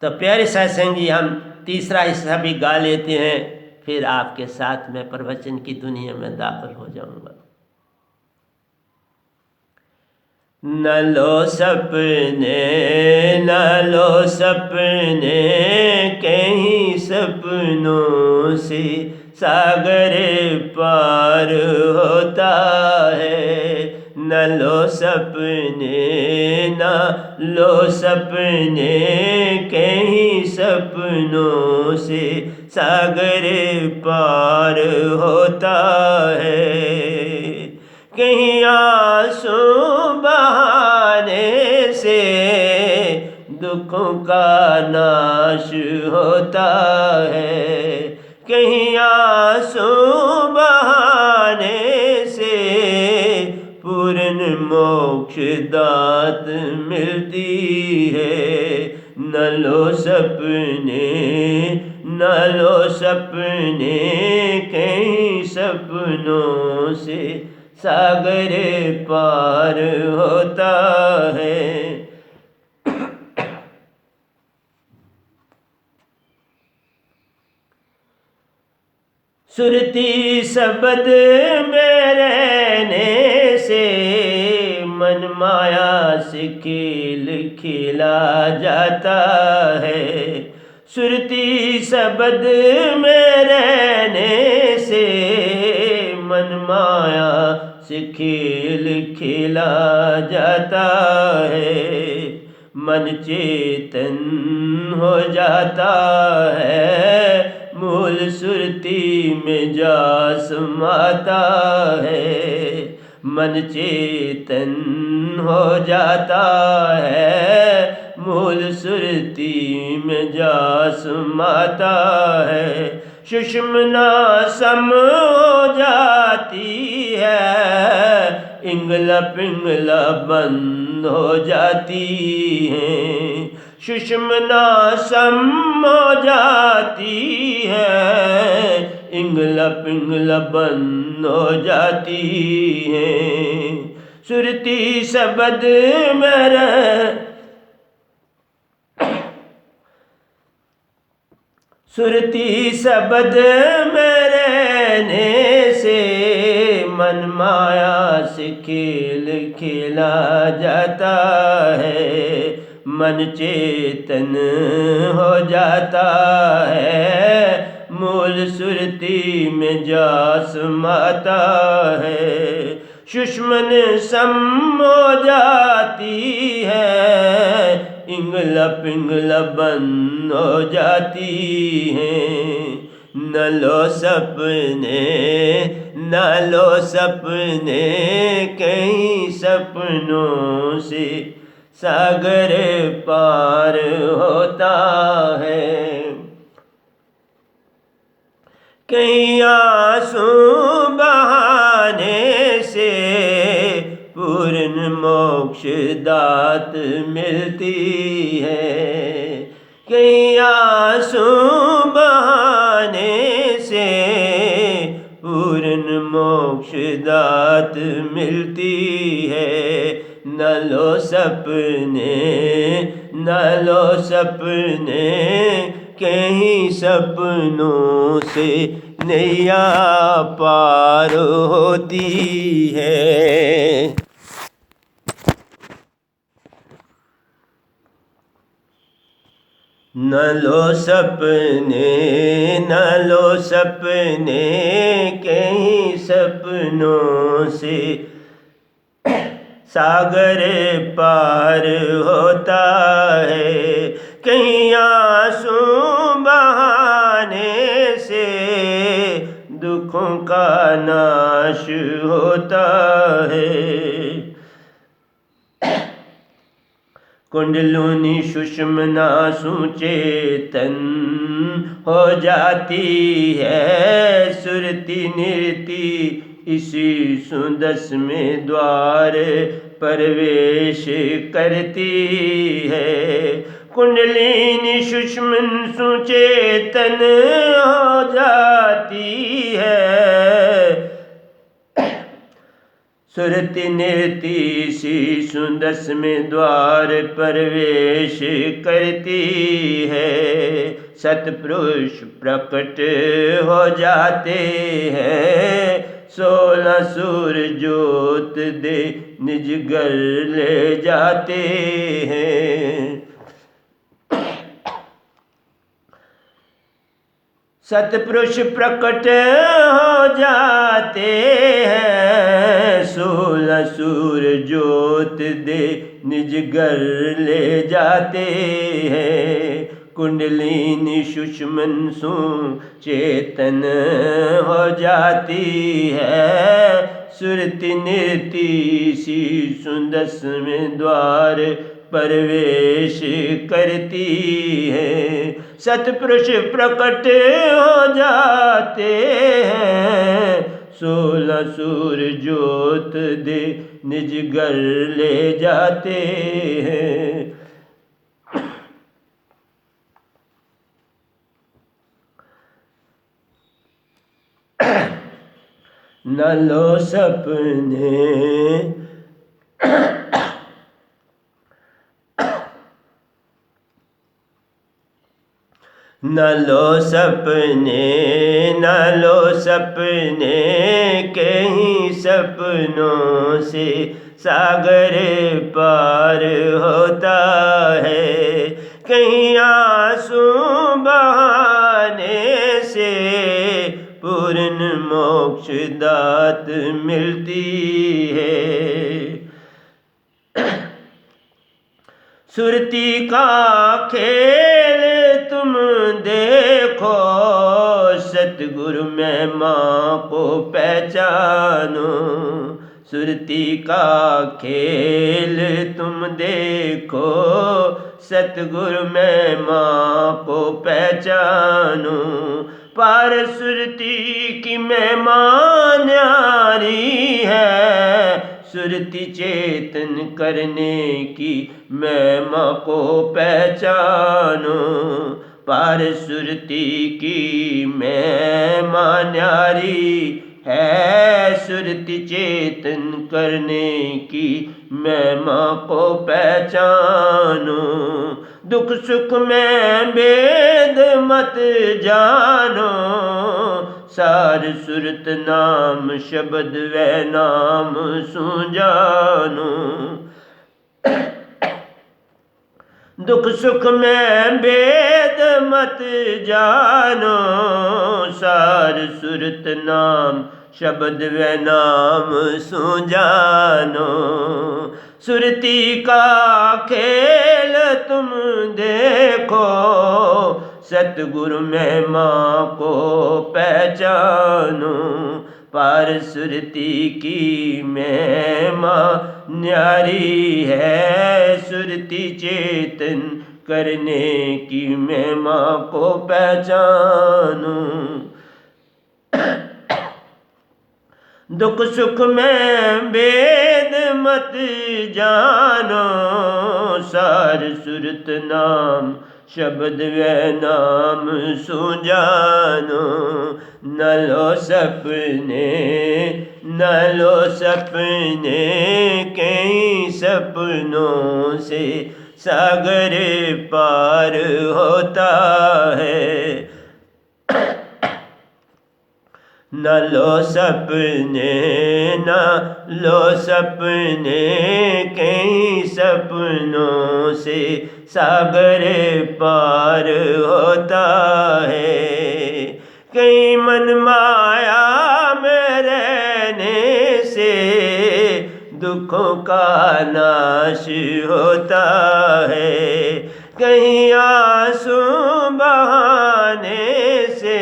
तो प्यारे सत्संग जी, हम तीसरा हिस्सा भी गा लेते हैं, फिर आपके साथ मैं प्रवचन की दुनिया में दाखिल हो जाऊंगा। न लो सपने, न लो सपने, कहीं सपनों से सागर पार होता है। न लो सपने, न लो सपने, कहीं सपनों से सागर पार होता है। कहीं आंसू बहाने से दुखों का नाश होता है। कहीं आंसू बहाने से पूर्ण मोक्ष दात मिलती है। न लो सपने, न लो सपने, कहीं सपनों से सागर पार होता है। सुरती शब्द में रहने से मन माया से खेल खेला जाता है। सुरती शब्द में रहने से मन माया से खेल खेला जाता है। मन चेतन हो जाता है, मूल सुरती में जा समाता है। मन चेतन हो जाता है, मूल सुरती में जा समाता है। सुषुम्ना सम हो जाती है, इंगला पिंगला बंद हो जाती है। सुषुम्ना सम हो जाती है, इंगला पिंगला बंद हो जाती है। सुरती शब्द में सुरती शब्द में रहने से मन माया से खेल खेला जाता है। मन चेतन हो जाता है, मूल सुरती में जा समाता है। सुषुम्न सम हो जाती है, इंगला पिंगला बंद हो जाती है। न लो सपने, न लो सपने, कहीं सपनों से सागर पार होता है। कहीं आंसू बहाने से पूर्ण मोक्ष दात मिलती है। कहीं आंसू बहाने से पूर्ण मोक्ष दात मिलती है। न लो सपने, न लो सपने, कहीं सपनों से नैया पार होती है। न लो सपने, न लो सपने, कहीं सपनों से सागर पार होता है। कहीं आंसू बहाने से दुखों का नाश होता है। कुंडलुनी सुषुम्ना सुचेतन हो जाती है। सुरति निरति इसी सुदस में द्वार प्रवेश करती है। कुंडलिनी सुषुम्न सुचेतन हो जाती है। सुरति निर्ति सी सुंदर में द्वार प्रवेश करती है। सतपुरुष प्रकट हो जाते हैं, 16 सूर्य ज्योत दे निज घर ले जाते हैं। सतपुरुष प्रकट हो जाते हैं, 16 सूर्य ज्योत दे निज घर ले जाते हैं। कुंडलिनी सुषमन सु चेतन हो जाती है, सुरति निर्ति सी सुंदर में द्वार प्रवेश करती है। सतपुरुष प्रकट हो जाते हैं, 16 सूर्य ज्योत दे निज घर ले जाते हैं। न लो सपने न लो सपने, न लो सपने, कहीं सपनों से सागर पार होता है। कहीं आंसू बहाने से पूर्ण मोक्ष दात मिलती है। सुरती का खेल तुम देखो, सतगुरु महिमा को पहचानो। सुरती का खेल तुम देखो, सतगुरु महिमा को पहचानो। पार सुरती की महिमा न्यारी है, सुरति चेतन करने की महिमा को पहचानो। पार सुरति की महिमा न्यारी है, सुरति चेतन करने की महिमा को पहचानो। दुख सुख में भेद मत जानो, सार सुरत नाम शब्द व नाम सुजानो। दुख सुख में भेद मत जानो, सार सुरत नाम शब्द व नाम सुजानो। सुरती का खेल तुम देखो, सतगुरु महिमा को पहचानो। पार सुरती की महिमा न्यारी है, सुरति चेतन करने की महिमा को पहचानो। दुख सुख में भेद मत जानो, सार सुरत नाम शब्द व नाम सुजानो। न लो सपने, न लो सपने, कई सपनों से सागर पार होता है। न लो सपने, न लो सपने, कई सपनों से सागर पार होता है। कई मन माया में रहने से दुखों का नाश होता है। कहीं आंसू बहाने से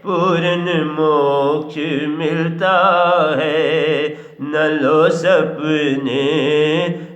पूर्ण मोक्ष मिलता है। न लो सपने,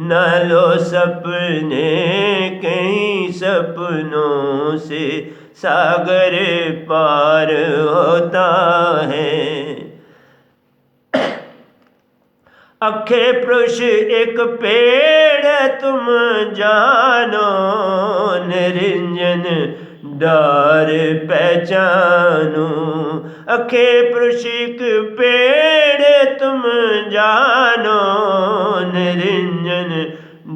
न लो सपने, कई सपनों से सागर पार होता है। अखे पुरुष एक पेड़ तुम जानो, निरंजन डार पहचानो। अखे पुरुषिक पेड़ तुम जानो, निरंजन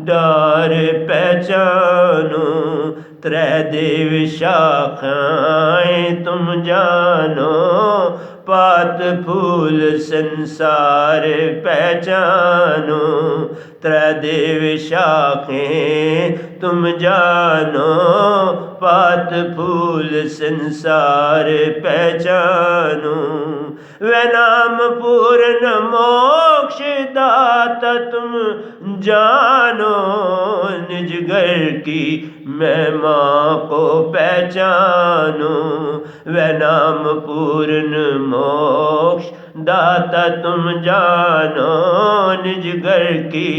डार पहचानो। त्रै देव शाखाएं तुम जानो, पात फूल संसार पहचानो। त्रै देव शाखें तुम जानो, पात फूल संसार पहचानो। वह नाम पूर्ण मोक्ष दाता तुम जानो, निज घर की महिमा को पहचानो। वह नाम पूर्ण मोक्ष दाता तुम जानो, निज घर की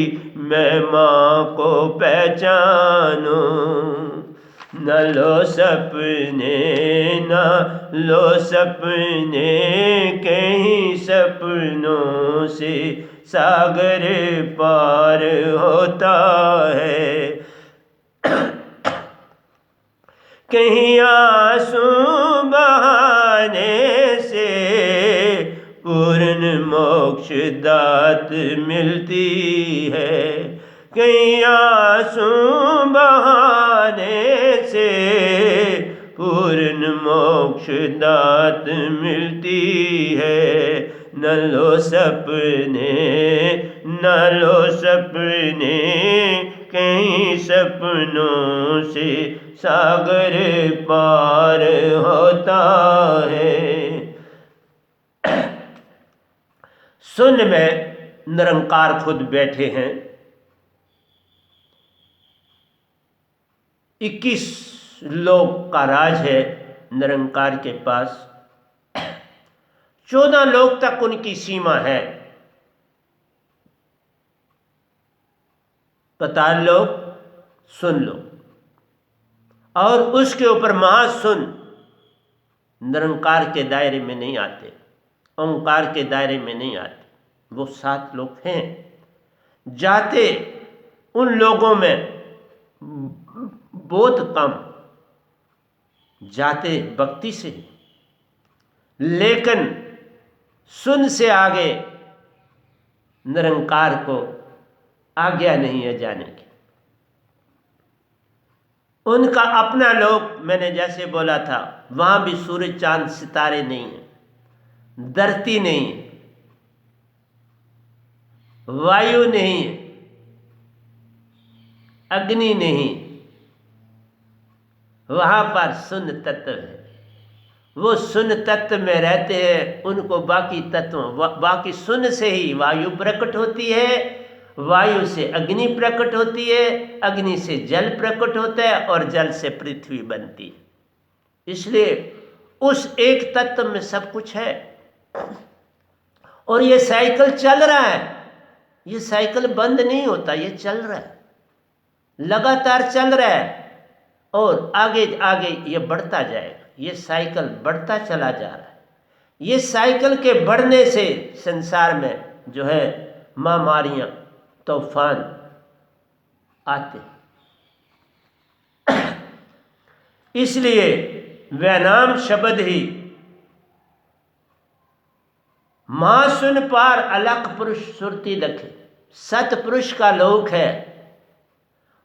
महिमा को पहचानो। न लो सपने, न लो सपने, कहीं सपनों से सागर पार होता है। कहीं आंसू बहाने से पूर्ण मोक्ष दात मिलती है। कहीं आंसू बहाने से पूर्ण मोक्ष दात मिलती है। न लो सपने, न लो सपने, कहीं सपनों से सागर पार होता है। शून्य में निरंकार खुद बैठे हैं। 21 लोक का राज है निरंकार के पास। 14 लोक तक उनकी सीमा है। पाताल लोक, सुन लो, और उसके ऊपर महाशून्य निरंकार के दायरे में नहीं आते, ओंकार के दायरे में नहीं आते। वो 7 लोग हैं। जाते उन लोगों में बहुत कम, जाते भक्ति से, लेकिन सुन से आगे निरंकार को आज्ञा नहीं है जाने की। उनका अपना लोक, मैंने जैसे बोला था, वहां भी सूरज चांद सितारे नहीं है, धरती नहीं है, वायु नहीं है, अग्नि नहीं, वहां पर शून्य तत्व है। वो शून्य तत्व में रहते हैं। उनको बाकी तत्व, बाकी शून्य से ही वायु प्रकट होती है, वायु से अग्नि प्रकट होती है, अग्नि से जल प्रकट होता है, और जल से पृथ्वी बनती है। इसलिए उस एक तत्व में सब कुछ है। और ये साइकिल चल रहा है, ये साइकिल बंद नहीं होता, ये चल रहा है, लगातार चल रहा है, और आगे आगे ये बढ़ता जाएगा। ये साइकिल बढ़ता चला जा रहा है। ये साइकिल के बढ़ने से संसार में जो है महामारियां, तूफान आते। इसलिए वह नाम शब्द ही महाशून्य पार अलख पुरुष सुरती लखे। सतपुरुष का लोक है,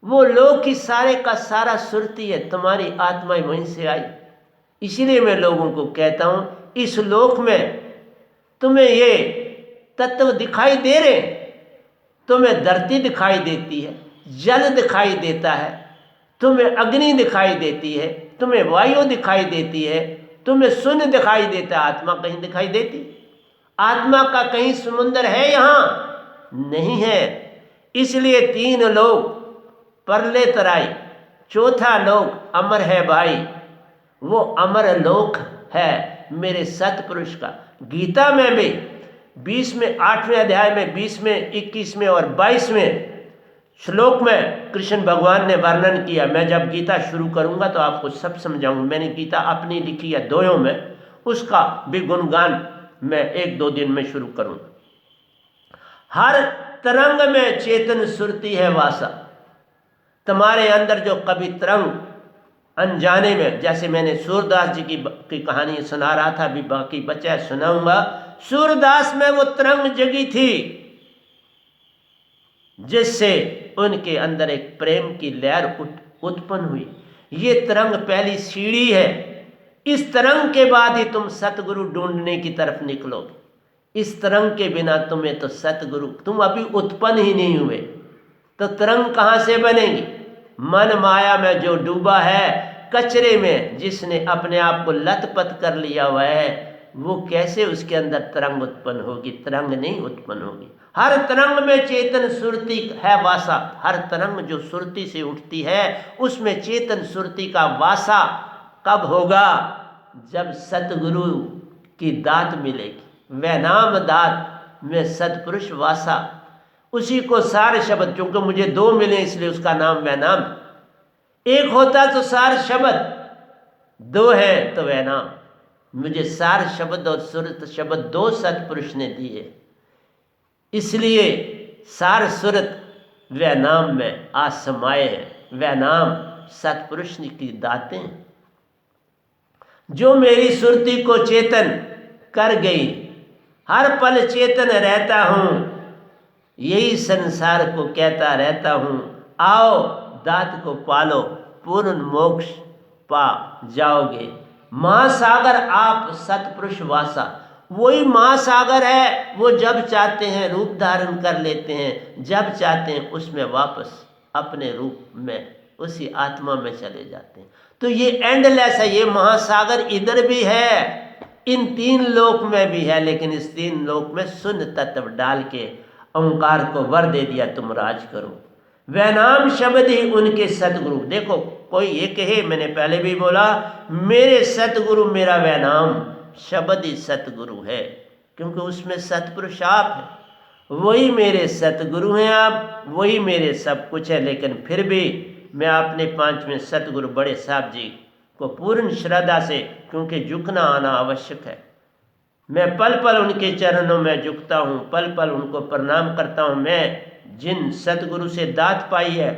वो लोक की सारे का सारा सुरती है। तुम्हारी आत्मा वहीं से आई। इसीलिए मैं लोगों को कहता हूं, इस लोक में तुम्हें ये तत्व दिखाई दे रहे, तुम्हें धरती दिखाई देती है, जल दिखाई देता है, तुम्हें अग्नि दिखाई देती है, तुम्हें वायु दिखाई देती है, तुम्हें शून्य दिखाई देता है। आत्मा कहीं दिखाई देती? आत्मा का कहीं समुंदर है? यहाँ नहीं है। इसलिए 3 लोक परले तराई, चौथा लोक अमर है भाई। वो अमर लोक है मेरे सतपुरुष का। गीता में भी 20वें 8वें अध्याय में 20वें 21वें और 22वें श्लोक में कृष्ण भगवान ने वर्णन किया। मैं जब गीता शुरू करूंगा तो आपको सब समझाऊंगा। मैंने गीता अपनी लिखी है 2 में, उसका भी गुणगान मैं 1-2 दिन में शुरू करूंगा। हर तरंग में चेतन सुरती है वासा। तुम्हारे अंदर जो कभी तरंग अनजाने में, जैसे मैंने सूरदास जी की कहानी सुना रहा था, अभी बाकी बचा है सुनाऊंगा। सूरदास में वो तरंग जगी थी जिससे उनके अंदर एक प्रेम की लहर उत्पन्न हुई। ये तरंग पहली सीढ़ी है। इस तरंग के बाद ही तुम सतगुरु ढूंढने की तरफ निकलोगे। इस तरंग के बिना तुम्हें तो सतगुरु, तुम अभी उत्पन्न ही नहीं हुए तो तरंग कहाँ से बनेगी? मन माया में जो डूबा है, कचरे में जिसने अपने आप को लथपथ कर लिया हुआ है, वो कैसे उसके अंदर तरंग उत्पन्न होगी? तरंग नहीं उत्पन्न होगी। हर तरंग में चेतन सुरती है वासा। हर तरंग जो सुरती से उठती है उसमें चेतन सुरती का वासा कब होगा? जब सतगुरु की दात मिलेगी। वह नाम दात में सतपुरुष वासा, उसी को सार शब्द, क्योंकि मुझे दो मिले इसलिए उसका नाम वह नाम। एक होता तो सार शब्द, दो है तो वह नाम। मुझे सार शब्द और सुरत शब्द दो सतपुरुष ने दिए, इसलिए सार सुरत वह नाम में आसमाए है। वह नाम सतपुरुष की दातें जो मेरी सुरती को चेतन कर गई। हर पल चेतन रहता हूँ, यही संसार को कहता रहता हूँ। आओ दात को पालो, पूर्ण मोक्ष पा जाओगे। महासागर आप सतपुरुष वासा, वही महासागर है। वो जब चाहते हैं रूप धारण कर लेते हैं, जब चाहते हैं उसमें वापस अपने रूप में उसी आत्मा में चले जाते हैं। तो ये एंडलेस है। ये महासागर इधर भी है, इन तीन लोक में भी है, लेकिन इस तीन लोक में शून्य तत्व डाल के ओंकार को वर दे दिया, तुम राज करो। वह नाम शब्द ही उनके सतगुरु। देखो कोई ये कहे, मैंने पहले भी बोला, मेरे सतगुरु मेरा वह नाम शब्द ही सतगुरु है, क्योंकि उसमें सतपुरुष आप है। वही मेरे सतगुरु हैं आप, वही मेरे सब कुछ है। लेकिन फिर भी मैं अपने पांचवें सतगुरु बड़े साहब जी को पूर्ण श्रद्धा से, क्योंकि झुकना आना आवश्यक है, मैं पल पल उनके चरणों में झुकता हूँ, पल पल उनको प्रणाम करता हूँ। मैं जिन सतगुरु से दात पाई है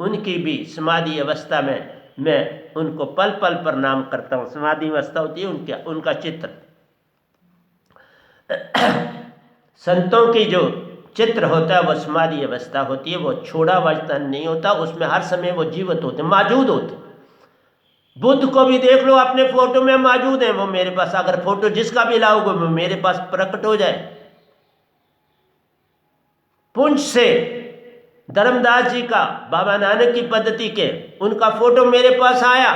उनकी भी समाधि अवस्था में मैं उनको पल पल प्रणाम करता हूँ। समाधि अवस्था होती है उनका चित्र, संतों की जो चित्र होता है वो समाधि अवस्था होती है। वो छोड़ा अवस्था नहीं होता, उसमें हर समय वो जीवित होते, मौजूद होते। बुद्ध को भी देख लो, अपने फोटो में मौजूद है वो मेरे पास। अगर फोटो जिसका भी लाओगे वो मेरे पास प्रकट हो जाए। पुंछ से धर्मदास जी का, बाबा नानक की पद्धति के, उनका फोटो मेरे पास आया।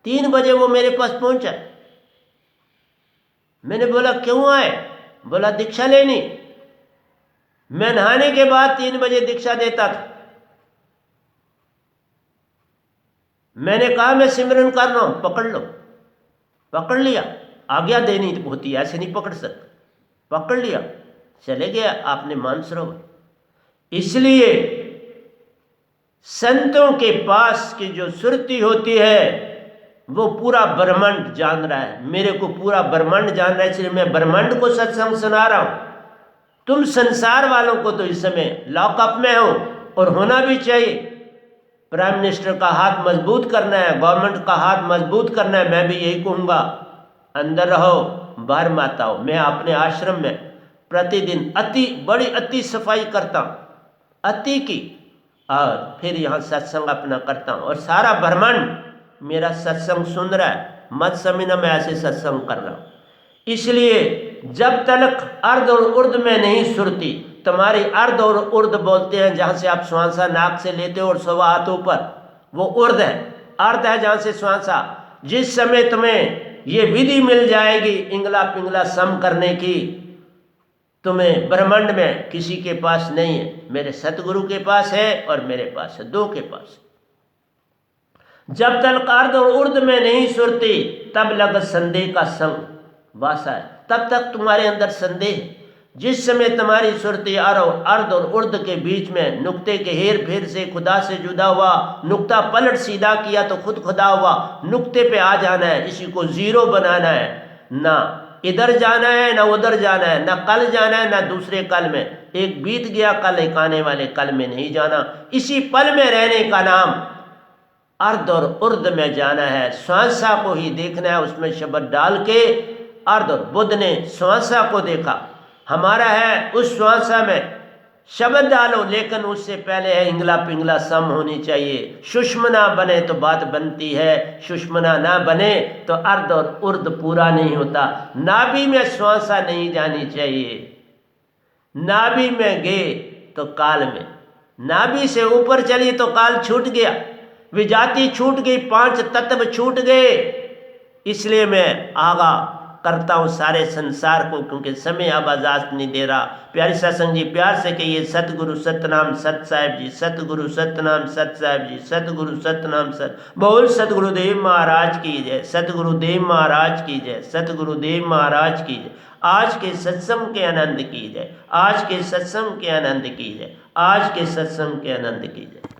3 बजे वो मेरे पास पहुंचा। मैंने बोला क्यों आए? बोला दीक्षा लेनी। मैं नहाने के बाद 3 बजे दीक्षा देता था। मैंने कहा मैं सिमरन कर रहा हूं, पकड़ लो। पकड़ लिया, आज्ञा देनी होती है, ऐसे नहीं पकड़ सकते। पकड़ लिया, चले गया आपने मानसरोवर। इसलिए संतों के पास की जो सुरती होती है वो पूरा ब्रह्मांड जान रहा है। मेरे को पूरा ब्रह्मांड जान रहा है, इसलिए मैं ब्रह्मांड को सत्संग सुना रहा हूं। तुम संसार वालों को तो इस समय लॉकअप में हो, और होना भी चाहिए। प्राइम मिनिस्टर का हाथ मजबूत करना है, गवर्नमेंट का हाथ मजबूत करना है। मैं भी यही कहूँगा, अंदर रहो बाहर मत आओ। मैं अपने आश्रम में प्रतिदिन अति सफाई करता हूँ, अति की, और फिर यहाँ सत्संग अपना करता हूँ। और सारा ब्रह्मांड मेरा सत्संग सुन रहा है। मत समझना मैं ऐसे सत्संग कर रहा हूँ। इसलिए जब तक अर्ध और उर्द में नहीं सुरती, तुम्हारी अर्ध और उर्द बोलते हैं जहाँ से आप श्वासा नाक से लेते हो और 1.25 हाथ ऊपर, वो उर्द है। अर्ध है जहाँ से श्वासा। जिस समय तुम्हें ये विधि मिल जाएगी इंगला पिंगला सम करने की, तुम्हें ब्रह्मांड में किसी के पास नहीं है, मेरे सतगुरु के पास है और मेरे पास है, दो के पास। जब तक अर्ध और उर्द में नहीं सुरती तब लग संदेह का संग वासा है, तब तक तुम्हारे अंदर संदेह। जिस समय तुम्हारी सुरती अर्ध और उर्द के बीच में नुक्ते के हेर फेर से खुदा से जुदा हुआ, नुक्ता पलट सीधा किया तो खुद खुदा हुआ। नुक्ते पे आ जाना है, इसी को जीरो बनाना है। ना इधर जाना है ना उधर जाना है, ना कल जाना है ना दूसरे कल में। एक बीत गया कल, एक आने वाले कल में नहीं जाना। इसी पल में रहने का नाम अर्ध और उर्द में जाना है, स्वांसा को ही देखना है, उसमें शब्द डाल के अर्ध। और बुद्ध ने स्वांसा को देखा, हमारा है उस स्वांसा में शब्द डालो, लेकिन उससे पहले है इंगला पिंगला सम होनी चाहिए। सुषमना बने तो बात बनती है, सुषमना ना बने तो अर्ध और उर्द पूरा नहीं होता। नाभि में श्वासा नहीं जानी चाहिए, नाभि में गए तो काल में, नाभि से ऊपर चली तो काल छूट गया, विजाति छूट गई, 5 तत्व छूट गए। इसलिए मैं आगा करता हूँ सारे संसार को, क्योंकि समय अब आजाद नहीं दे रहा। प्यारी सत्संग जी प्यार से कहिए सतगुरु सतनाम सत साहिब जी, सतगुरु सतनाम सत साहिब जी, सतगुरु सतनाम सत। बोल सतगुरुदेव महाराज की जय, सतगुरुदेव महाराज की जय, सतगुरुदेव महाराज की जय। आज के सत्संग के आनंद की जय, आज के सत्संग के आनंद की जय, आज के सत्संग के आनंद की जय।